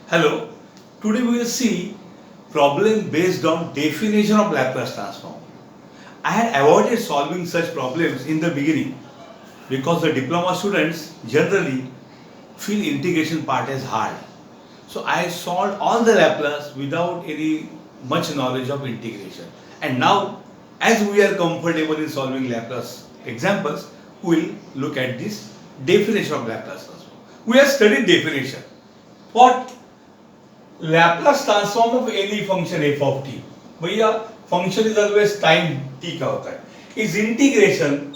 Hello, today we will see problem based on definition of Laplace transform. I had avoided solving such problems in the beginning because the diploma students generally feel integration part as hard. So I solved all the Laplace without any much knowledge of integration. And now, as we are comfortable in solving Laplace examples, we will look at this definition of Laplace transform. We have studied definition. What Laplace transform of any function f of t, भैया function is always time t का होता है, is integration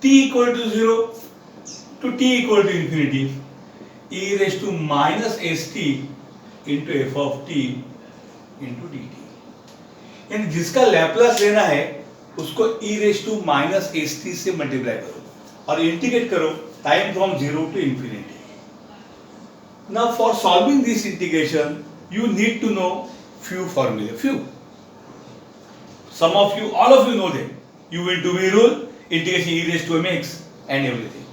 t equal to 0 to t equal to infinity e raised to minus st into f of t into dt. यानी जिसका Laplace लेना है उसको e raised to minus st से multiply करो और इंटीग्रेट करो time from 0 to infinity. Now for solving this integration, you need to know few formula. Some of you, all of you know them. U into V rule, integration e raised to mx and everything.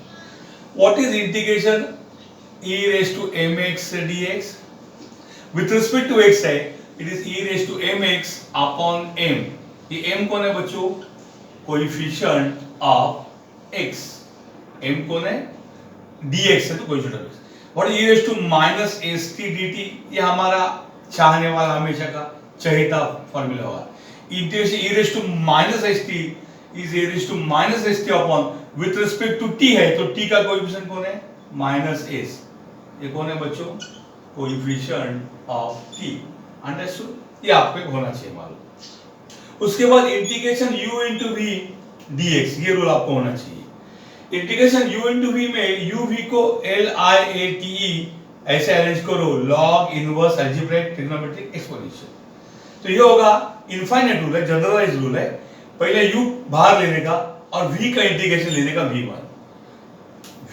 What is integration e raised to mx dx? With respect to x है, it is e raised to mx upon m. ये m कौन है बच्चों? Coefficient of x. m कौन है? dx है तो coefficient of x. What is e raised to minus st dt? ये हमारा चाहने वाला हमेशा का चहेता फॉर्मूला होगा. Integration e raised to minus st is e raised to minus st upon with respect to t है तो t का कोएफिशिएंट कौन है? minus s. ये कौन है बच्चों? Coefficient of t. अंडरस्टूड? ये आपको होना चाहिए मालूम. उसके बाद integration u into v dx, ये रूल आपको होना चाहिए. इंटीग्रेशन u into v में u v को l i a t e ऐसे अरेंज करो log inverse algebraic trigonometric exponential. तो ये होगा इनफाइनाइट रूल है, जनरलाइज रूल है. पहले u बाहर लेने का और v का इंटीग्रेशन लेने का v1.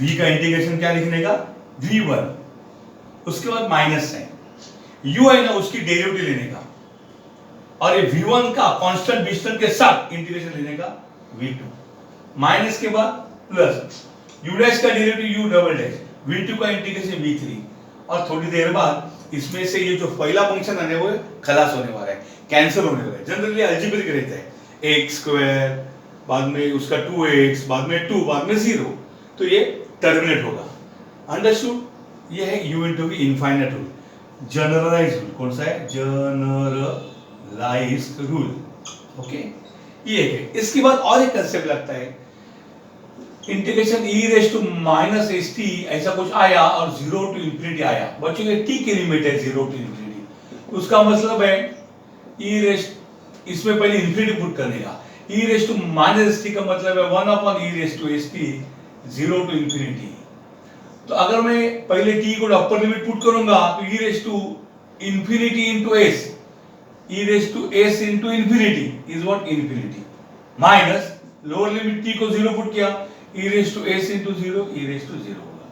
v का इंटीग्रेशन क्या लिखने का? v1. उसके बाद माइनस है u है ना, उसकी डेरिवेटिव लेने का और ये v1 का कांस्टेंट डिस्टेंस के साथ इंटीग्रेशन लेने का v2. माइनस के बाद प्लस u डैश का derivative u double dash, v2 का इंटीग्रेशन v3 और थोड़ी देर बाद इसमें से ये जो पहला फंक्शन है वो खलास होने वाला है, कैंसिल होने वाला है. जनरली अलजेब्रिक रहता है x स्क्वायर, बाद में उसका 2x, बाद में 2, बाद में 0, तो ये टर्मिनेट होगा. अंडरस्टूड? ये है u into v infinite rule, generalised rule. कौन सा है? Generalised rule. ओके, ये है. इसके बाद और एक कंसेप्ट लगता है integration e raise to minus st ऐसा कुछ आया और 0 टू इंफिनिटी आया. बच्चों ये t की लिमिट है 0 टू इंफिनिटी. उसका मतलब है e रेज, इसमें पहले इंफिनिटी पुट करने का. e raise to minus st का मतलब है 1 upon e raise to st 0 to infinity. तो अगर मैं पहले t को अपर लिमिट पुट करूंगा तो e raise to infinity into s, e raise to s into infinity is what? Infinity. Minus lower limit t को 0 पुट किया, e raised to s into 0, e raised to 0 होगा.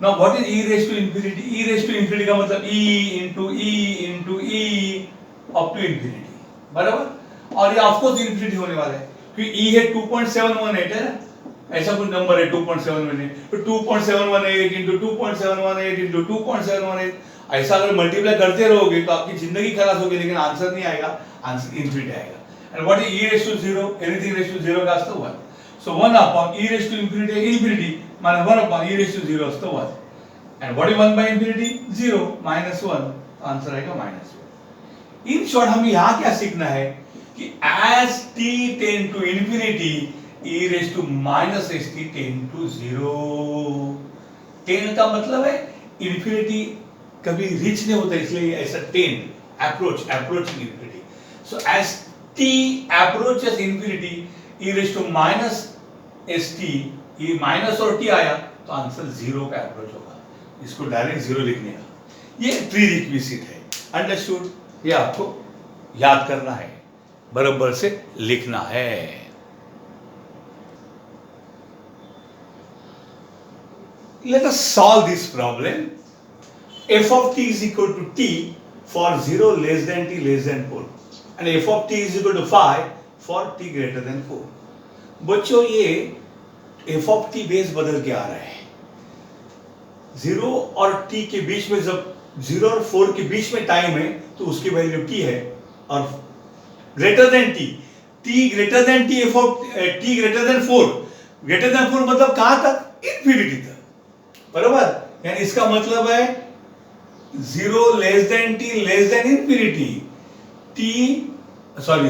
Now what is e raised to infinity? e raised to infinity का मतलब e into e up to infinity, बराबर. और ये of course infinity होने वाला है क्योंकि e है 2.718 है ना, ऐसा कुछ नंबर है 2.718. तो 2.718 into 2.718 into 2.718 ऐसा अगर मल्टीप्लाई करते रहोगे तो आपकी जिंदगी खलास होगी, लेकिन आंसर नहीं आएगा, आंसर इंफिनिटी आएगा. And what is e raised to 0? Anything raised to 0 का answer 1. So 1 upon e raised to infinity minus 1 upon e raised to 0 is the 1. And what is 1 by infinity? 0 minus 1. Answer आएगा minus 1. In short हमें यहाँ क्या सीखना है कि as t tend to infinity e raised to minus st tend to 0. tend का मतलब है infinity कभी reach नहीं होता, इसलिए ऐसा tend, approaching infinity. So as t approaches infinity e raised to minus st, ये माइनस और t आया तो आंसर 0 का अप्रोच होगा. इसको डायरेक्ट 0 लिखने का ये प्री रिक्विजिट है. अंडरस्टूड? ये आपको याद करना है, बराबर से लिखना है. Let us solve this problem. f of t is equal to t for 0 less than t less than 4 and f of t is equal to 5 for t greater than 4. बच्चों ये f of t बेस बदल के आ रहा है. 0 और t के बीच में जब 0 और 4 के बीच में टाइम है तो उसकी वैल्यू t है, और greater than t, t greater than t, t greater than 4, greater then 4 मतलब कहां तक? इंफिनिटी तक, बराबर। यानी इसका मतलब है 0 less than t less then infinity, t sorry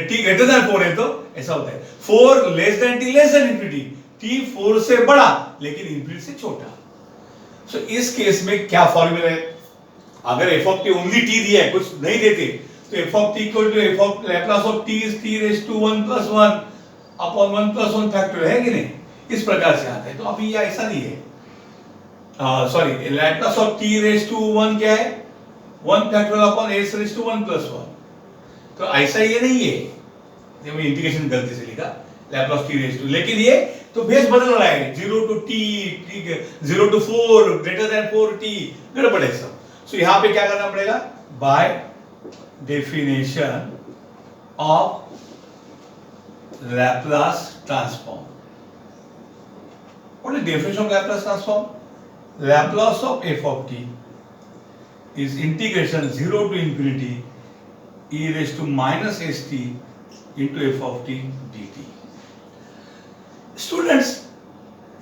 t greater than 4 है तो ऐसा होता है, 4 less than t less then infinity, t 4 से बड़ा लेकिन इंफिनिटी से छोटा। सो इस केस में क्या फॉर्मूला है? अगर f of t only t दिया है, कुछ नहीं देते, तो f of t equal to f of Laplace of t is t raise to 1 plus 1 upon 1 plus 1 factor, है कि नहीं? इस प्रकार से आता है। तो अभी ये ऐसा नहीं है, sorry, Laplace of t raise to 1 क्या है? 1 factorial upon s raise to 1 plus 1। तो ऐसा ये नहीं है, ये मैं इंटीग्रेशन गलती से लिखा, लैप्लास t रेज़ टू, लेकिन ये तो बेस बदल रहा है, 0 to t, 0 to 4, greater than 4t, गड़बड़ है सब। सो यहां पे क्या करना पड़ेगा? By definition of Laplace transform. What is definition of Laplace transform? Laplace of f of t is integration 0 to infinity e raised to minus st into f of t dt. Students,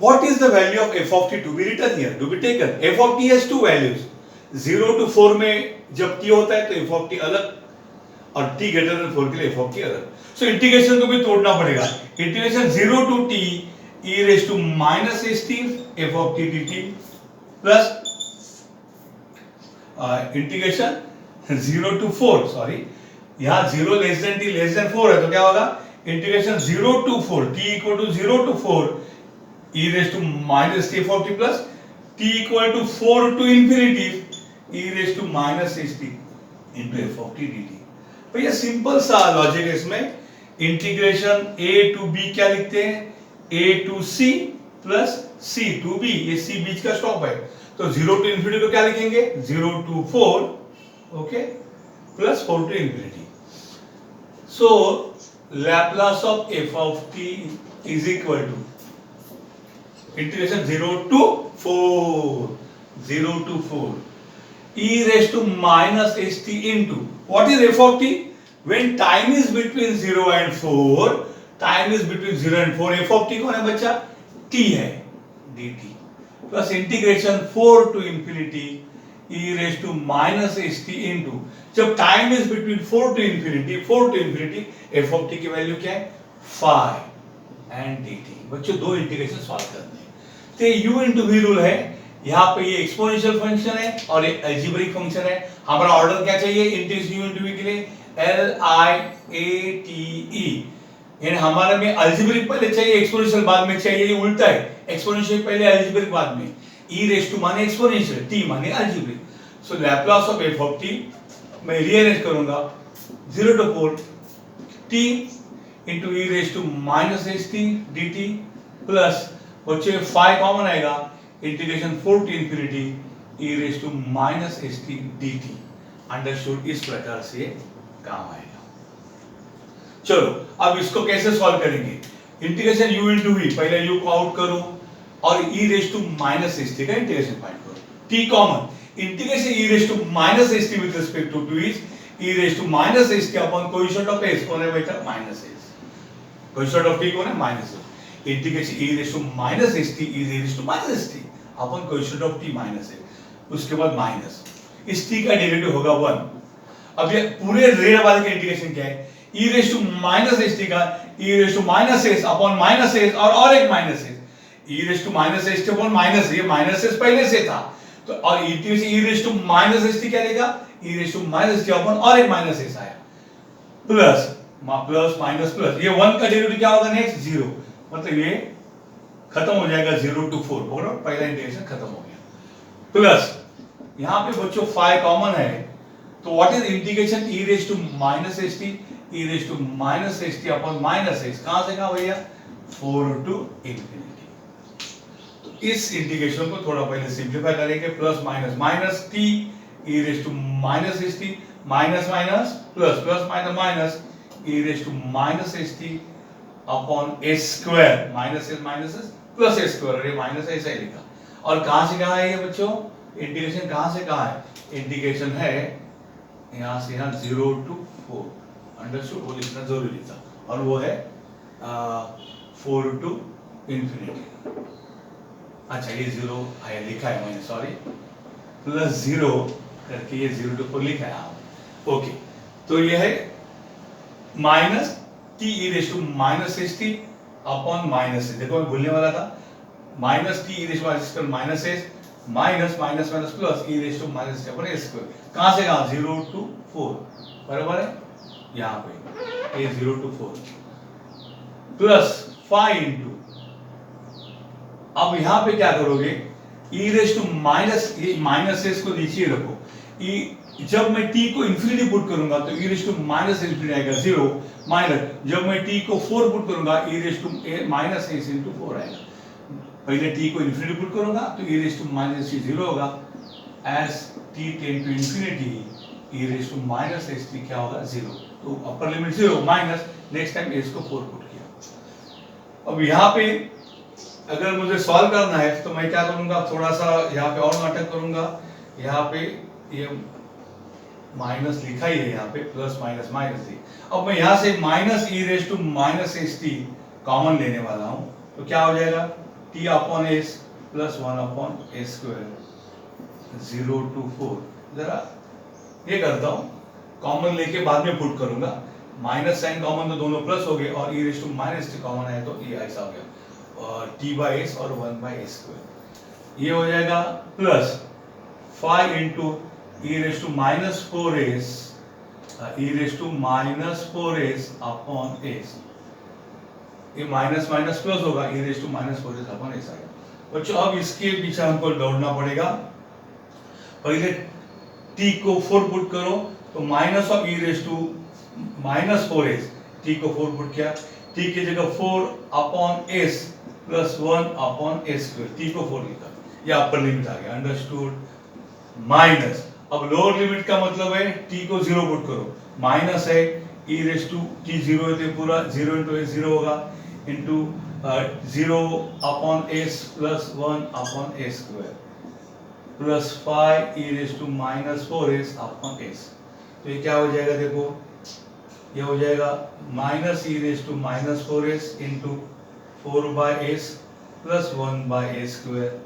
what is the value of f of t to be written here, to be taken? f of t has two values, 0 to 4 में जब t होता है तो f of t अलग, और t greater than 4 के लिए f of t अलग। सो इंटीग्रेशन को भी तोड़ना पड़ेगा, integration 0 to t e raised to minus st f of t dt plus integration 0 to 4, sorry यहाँ 0 less than t less than 4 है तो क्या होगा? Integration 0 to 4 t equal to 0 to 4 e raised to minus t of t plus t equal to 4 to infinity e raised to minus st into f of t dt। भैया simple सा logic है इसमें, integration a to b क्या लिखते हैं? a to c plus c to b, ये c बीच का stop है, तो 0 to infinity को क्या लिखेंगे? 0 to 4, okay, plus 4 to infinity। So Laplace of f of t is equal to integration 0 to 4 e raised to minus st into, what is f of t? When time is between 0 and 4, time is between 0 and 4, f of t कौन है बच्चा? t है, dt plus integration 4 to infinity e raised to minus st into, जब time is between 4 to infinity f of t की value क्या है? 5 and dt। बच्चों दो इंटीग्रेशन सॉल्व करने हैं, तो u into v रूल है, यहाँ पे ये एक्सपोनेंशियल फंक्शन है और ये अलजेब्रिक फंक्शन है। हमारा ऑर्डर क्या चाहिए इंटीग्रेशन u into v के लिए? LIATE, यानी हमारे में अलजेब्रिक पहले चाहिए, एक्सपोनेंशियल बाद में चाहिए, ये उल्टा है, एक्सपोनेंशियल पहले अलजेब्रिक बाद में, e raised to माने एक्सपोनेंशियल, t माने algebraic. So Laplace of f of t मैं रीअरेंज करूंगा 0 to 4 t into e raised to minus st dt plus बच्चे 5 कॉमन आएगा, integration 4 to infinity e raised to minus st dt। Understood? इस प्रकार से काम आएगा। चलो अब इसको कैसे सॉल्व करेंगे? इंटीग्रेशन u into v, पहले u को आउट करो और e raised to minus st का इंटीग्रेशन फाइंड करो, t common, integration e raised to minus st with respect to 2 is e raised to minus st upon coefficient of s, कौन है बेटा? Minus s, coefficient of t कौन है? Minus s, integration e raised to minus st is e raised to minus st upon coefficient of t minus s, उसके बाद minus, इस t का derivative होगा 1। अब ये पूरे रेड वाले का इंटीग्रेशन क्या है? e raised to minus st का e raised to minus s upon minus s और एक minus s, e raised to minus st upon minus, ये माइनस s पहले से था तो, और e raised to minus st क्या लेगा? e raised to minus st upon और एक माइनस s आया, प्लस प्लस माइनस प्लस, ये 1 का डेरिवेटिव क्या होगा? नेक्स्ट 0, मतलब ये खत्म हो जाएगा 0 to 4, बोलो पहला इंटीग्रेशन खत्म हो गया, प्लस यहाँ पे बच्चों 5 कॉमन है, तो what is integration e raised to minus st e raised to minus st upon minus s, कहां से कहां भैया? 4 to infinity। तो इस इंटीग्रेशन को थोड़ा पहले सिंपलीफाई करेंगे, plus minus minus t e raised to minus st minus minus plus plus minus minus e raised to minus st upon s square, minus s plus s square, ये minus ऐसा ही लिखा, और कहां से कहां है ये बच्चों? इंटीग्रेशन कहाँ से कहाँ है? इंटीग्रेशन है यहाँ से यहाँ 0 to 4, अंडरस्टूड? वो लिखना जरूरी था, और वो है 4 to infinity। अच्छा ये 0 है लिखा है मैंने, सॉरी, प्लस 0 करके ये 0 to 4 लिखा है। ओके, तो ये है minus t e raise to minus s t upon minus s. देखो मैं भूलने वाला था, minus t e raise to minus s minus minus minus plus e raise to minus t upon s square. कहाँ से कहाँ? 0 to 4, बराबर है? यहाँ पे ये 0 to 4 प्लस 5 इंटू, अब यहाँ पे क्या करोगे? ई रेस टू माइनस, ये माइनस एस को नीचे रखो। जब मैं t को इन्फिनिटी पुट करूंगा तो e raise to minus infinity आएगा 0, माइनस जब मैं t को 4 पुट करूंगा e raise to minus s into 4 आएगा। पहले t को इन्फिनिटी पुट करूंगा तो e रेस टू माइनस 0 होगा, as t tend to infinity e raise to minus s t क्या होगा? 0। तो upper limit 0 minus, next time s को 4 पुट किया। अब यहाँ पे अगर मुझे सॉल्व करना है तो मैं क्या करूंगा? थोड़ा सा यहाँ पे और नाटक करूंगा। यहाँ पे ये माइनस लिखा ही है, यहाँ पे प्लस माइनस माइनस थी। अब मैं यहाँ से minus e raise to minus s t common लेने वाला हूँ, तो क्या हो जाएगा? T upon s plus 1 upon s square 0 to 4। जरा ये करता हूँ, कॉमन लेके बाद में पुट करूंगा। माइनस साइन कॉमन तो दोनों प्लस हो गए, और e raise to minus t common है तो ये ऐसा हो गया, और टी बाई एस और 1 बाई एस स्क्वायर। ये हो जाएगा plus 5 into e raised to minus 4s e raised to minus 4s upon s। ये माइनस माइनस प्लस होगा, e raised to minus 4s upon s आएगा। बच्चों अब इसके पीछे हमको दौड़ना पड़ेगा। पहले t को 4 पुट करो तो minus of e raised to minus 4s, t को 4 पुट किया, t की जगह 4 upon s plus 1 upon s square, t को 4 लिखा, ये अपर लिमिट आ गया, अंडरस्टूड? माइनस, अब लोअर लिमिट का मतलब है t को 0 पुट करो, माइनस है e रेस टू t 0 है तो पूरा 0 इंटू एस 0 होगा, into 0 upon s plus 1 upon s square plus 5 e raise to minus 4s upon s। तो ये क्या हो जाएगा? देखो ये हो जाएगा minus e raise to minus 4s into 4 by s plus 1 by s square,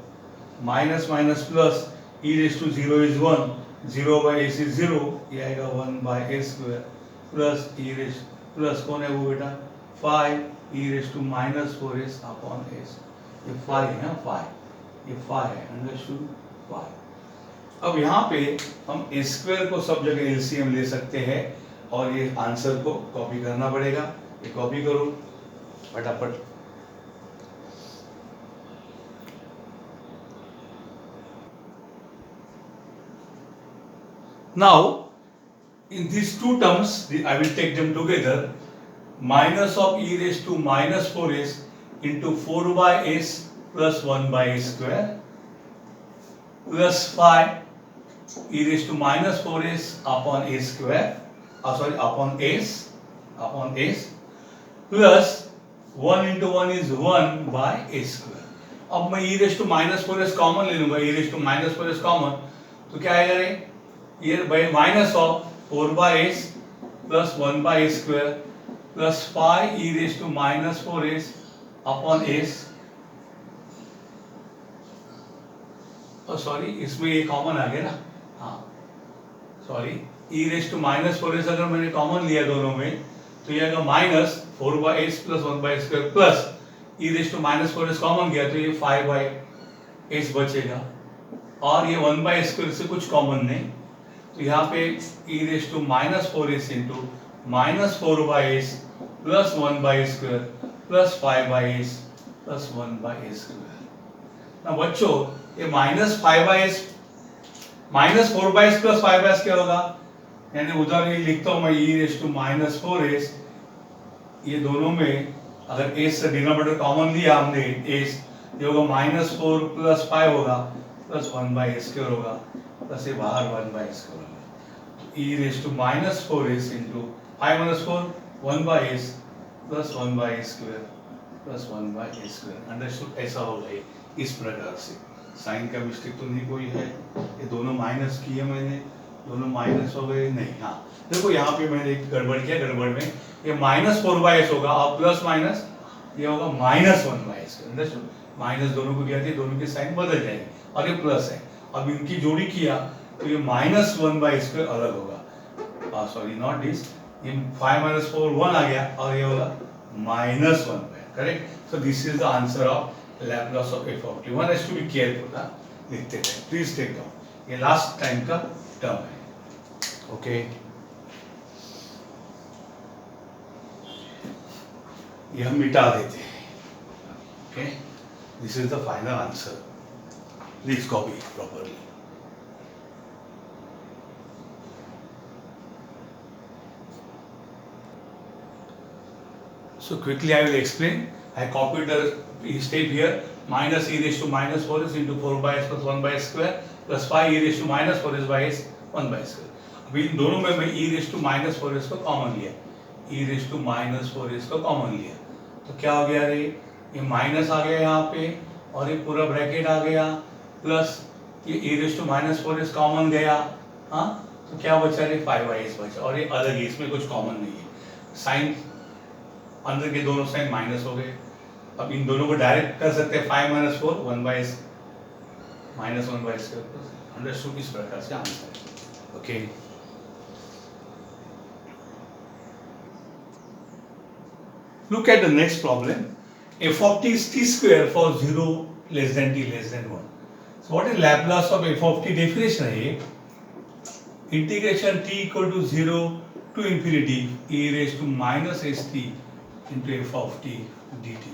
minus minus plus e raise to 0 is 1, 0 by s is 0, ये आएगा 1 by s square plus e raise plus कौन है वो बेटा? 5 e raise to minus 4s upon s। ये 5 है, 5 ये 5 है, अंडरस्टूड? 5। अब यहाँ पे हम s स्क्वायर को सब जगह एलसीएम ले सकते हैं, और ये आंसर को कॉपी करना पड़ेगा। ये कॉपी करो फटाफट। Now, in these two terms, I will take them together. Minus of e raised to minus 4s into 4 by s plus 1 by s square plus 5 e raised to minus 4s upon s square, upon s plus 1 into 1 is 1 by s square। अब मैं e raised to minus 4s common ले लूंगा, e raised to minus 4s common, तो क्या आएगा रे? ये by minus of 4 by s plus 1 by s square plus 5 e raised to minus 4s upon s। Sorry, इसमें ये कॉमन आ गया ना, हाँ sorry, e raised to minus 4s अगर मैंने कॉमन लिया दोनों में तो ये आएगा minus 4 by s plus 1 by s square plus e raised to minus 4s common गया तो ये 5 by s बचेगा, और ये 1 by s square से कुछ कॉमन नहीं, तो यहाँ पे e raise to minus 4s into minus 4 by s plus 1 by square plus 5 by s plus 1 by s square. ना बच्चों, ये minus 5 by s minus 4 by s plus 5 by s क्या होगा? यानी उधर ये लिखता हूँ मैं e raise to minus 4s, ये दोनों में अगर s से डिनोमिनेटर कॉमन लिया हमने s, ये होगा माइनस 4 प्लस 5 होगा प्लस 1 बाई एस स्क्वायर होगा प्लस ये बाहर 1 बाई स्क्वायर होगा, तो e raise to minus 4s into 5 minus 4 1 by s plus 1 by square plus 1 by square, understood? ऐसा होगा इस प्रकार से। साइन का मिस्टेक तो नहीं कोई है, ये दोनों माइनस किए मैंने, दोनों माइनस हो गए नहीं, हाँ देखो यहाँ पे मैंने एक गड़बड़ किया, गड़बड़ में ये -4/s होगा और प्लस माइनस ये होगा -1/s, अंडरस्टूड, माइनस दोनों को दिया था, दोनों की साइन बदल जाएगी और ये प्लस है, अब इनकी जोड़ी किया तो ये -1/2 अलग होगा, सॉरी नॉट दिस, ये 5 - 4 1 आ गया और ये होगा -1, correct, so this is the answer of Laplace of f of t. One has to be careful, ना लिखते हैं, प्लीज टेक डाउन, ये लास्ट टाइम का टर्म है, ओके ये हम मिटा देते हैं, okay this is the final answer, please copy properly. So quickly I will explain. I copied the step here, minus e raised to -4s into 4/s plus 1/s square plus 5 e raised to -4s by s 1/s square. अभी इन दोनों में मैं e raised to -4s को common लिया, e raised to -4s को common लिया, तो क्या हो गया रे, ये माइनस आ गया यहाँ पे और ये पूरा ब्रैकेट आ गया प्लस ये e raised to -4s common गया, हाँ तो क्या बचा रे 5/s बचा, और ये अलग है, इसमें कुछ कॉमन नहीं है, साइन अंदर के दोनों साइन माइनस हो गए, अब इन दोनों को डायरेक्ट कर सकते हैं 5 - 4 1/s -1/s, अंडरस्टूड, इस प्रकार से आंसर है, okay. Look at the next problem. F of t is t square for 0 less than t less than 1. So what is Laplace of f of t? Definition है ये, integration t equal to 0 to infinity e raised to -st into f of t dt.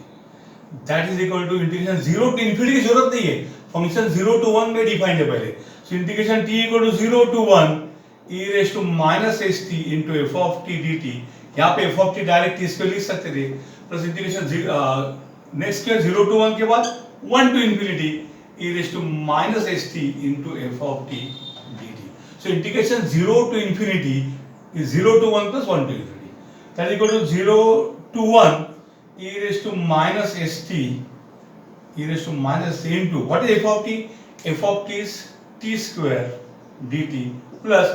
That is equal to integration 0 to infinity की जरूरत नहीं है, function 0 to 1 में defined है पहले, so integration t equal to 0 to 1 e raised to -st into f of t dt. यहाँ पे f of t direct इसको लिख सकते थे, प्लस इंटीग्रेशन नेक्स्ट के 0 to 1 के बाद 1 to infinity e raised to -st into f of t dt. So integration 0 to infinity is 0 to 1 plus 1 to infinity. That is equal to 0 to 1 e raised to -st e raised to -st into what is f of t? F of t is t square dt plus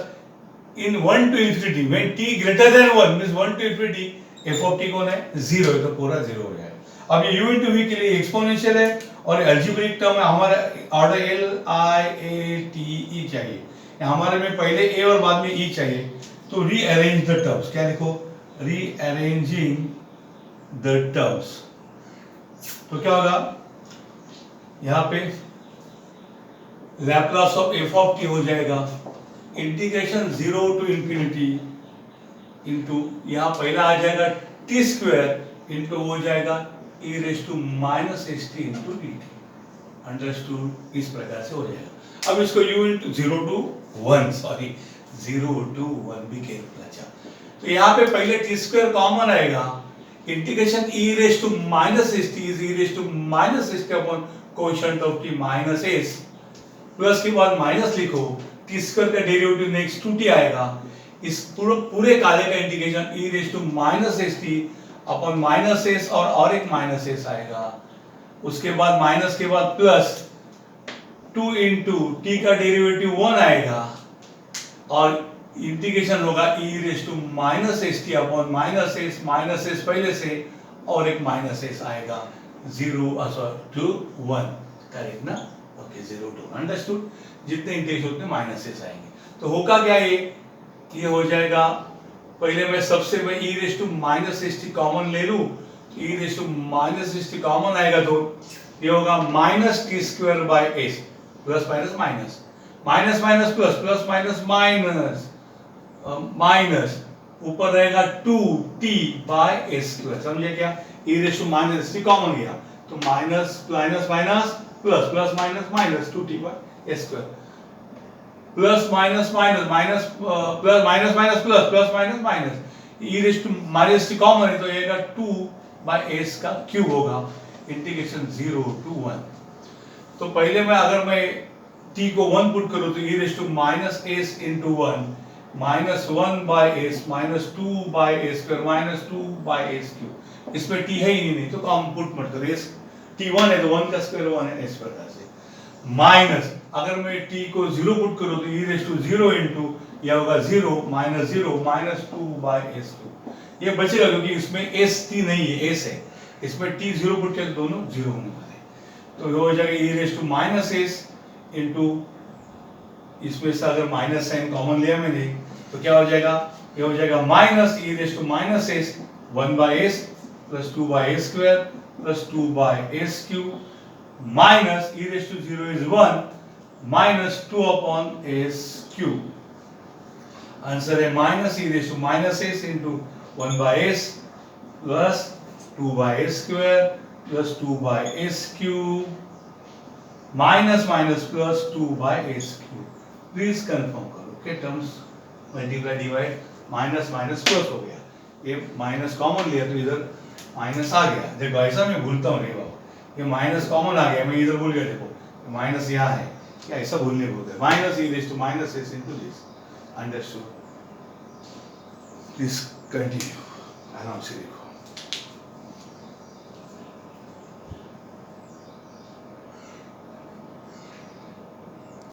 in 1 to infinity when t greater than 1 means 1 to infinity f of t कौन है 0 है, तो पूरा 0 हो जाएगा. अब ये u into v के लिए एक्सपोनेंशियल है और अलजेब्रिक टर्म है, हमारा order l i a t e चाहिए, हमारे में पहले a और बाद में e चाहिए, तो रीअरेंज द टर्म्स, क्या लिखो रीअरेंजिंग द टर्म्स, तो क्या होगा यहाँ पे Laplace of f of t हो जाएगा इंटीग्रेशन 0 टू इंफिनिटी इंटू यहाँ पहला आ जाएगा t स्क्वायर इंटू हो जाएगा e raise to -st into dt, understood, इस प्रकार से हो जाएगा. अब इसको u into 0 to 1 sorry 0 to 1 भी केयरफुल, अच्छा तो यहाँ पे पहले t स्क्वायर कॉमन आएगा, integration e raise to -st is e raise to -st upon coefficient of t -s, plus के बाद माइनस लिखो, t स्क्वायर का डेरिवेटिव नेक्स्ट 2t आएगा, इस पूरे काले का integration e raise to -st upon -s और एक -s आएगा, उसके बाद माइनस के बाद प्लस 2 इंटू t का डेरिवेटिव 1 आएगा और इंटीग्रेशन होगा e raise to -st upon -s पहले से और एक -s आएगा 0 to 1, करेक्ट ना, ओके 0 to 1, अंडरस्टूड, जितने इंटीग्रेशन उतने -s आएंगे, तो होगा क्या ये हो जाएगा, पहले मैं सबसे मैं e raise to -st common ले लूं, e raise to -st common आएगा तो ये होगा -t square by s, plus minus minus minus minus plus plus minus minus minus ऊपर रहेगा 2t बाय s स्क्वायर, समझे क्या, e raise to -st common गया तो minus minus minus plus plus minus minus 2t by s square plus minus minus minus plus minus minus plus plus minus minus e raise to -t common है तो ये 2 by s का cube होगा, integration 0 to 1. तो पहले मैं अगर मैं t को 1 पुट करूं तो e raise to -s into 1 -1 by s -2 by s square -2 by s cube, इसमें t है ही नहीं तो हम पुट मत करो, s t1 है तो 1 का स्क्वायर 1 है, इस प्रकार से. माइनस, अगर मैं t को 0 पुट करूँ तो e रेस टू 0 इंटू यह होगा 0 माइनस 2 बाय s2। ये बचेगा क्योंकि इसमें s t नहीं है, s है, इसमें t 0 पुट किया तो दोनों 0 होने वाले, तो ये हो जाएगा e raise to minus s into, इसमें से अगर माइनस साइन कॉमन लिया मैंने तो क्या हो जाएगा, ये हो जाएगा minus e raise to minus s 1 by s plus 2 by s square plus 2 by s cube minus e raise to 0 is 1 minus 2 upon s cube. Answer है minus e raise to minus s into 1 by s plus 2 by s square plus 2 by s cube minus minus plus 2 by s cube. Please confirm करो, okay, terms multiply divide, minus minus plus हो गया, ये minus common लिया तो इधर minus आ गया, देखो ऐसा मैं भूलता हूँ नहीं बाबू, ये माइनस कॉमन आ गया, मैं इधर भूल गया, देखो माइनस यहाँ है, क्या ऐसा भूलने बोलते, minus e raise to minus s into this, understood. Please continue, आराम से देखो।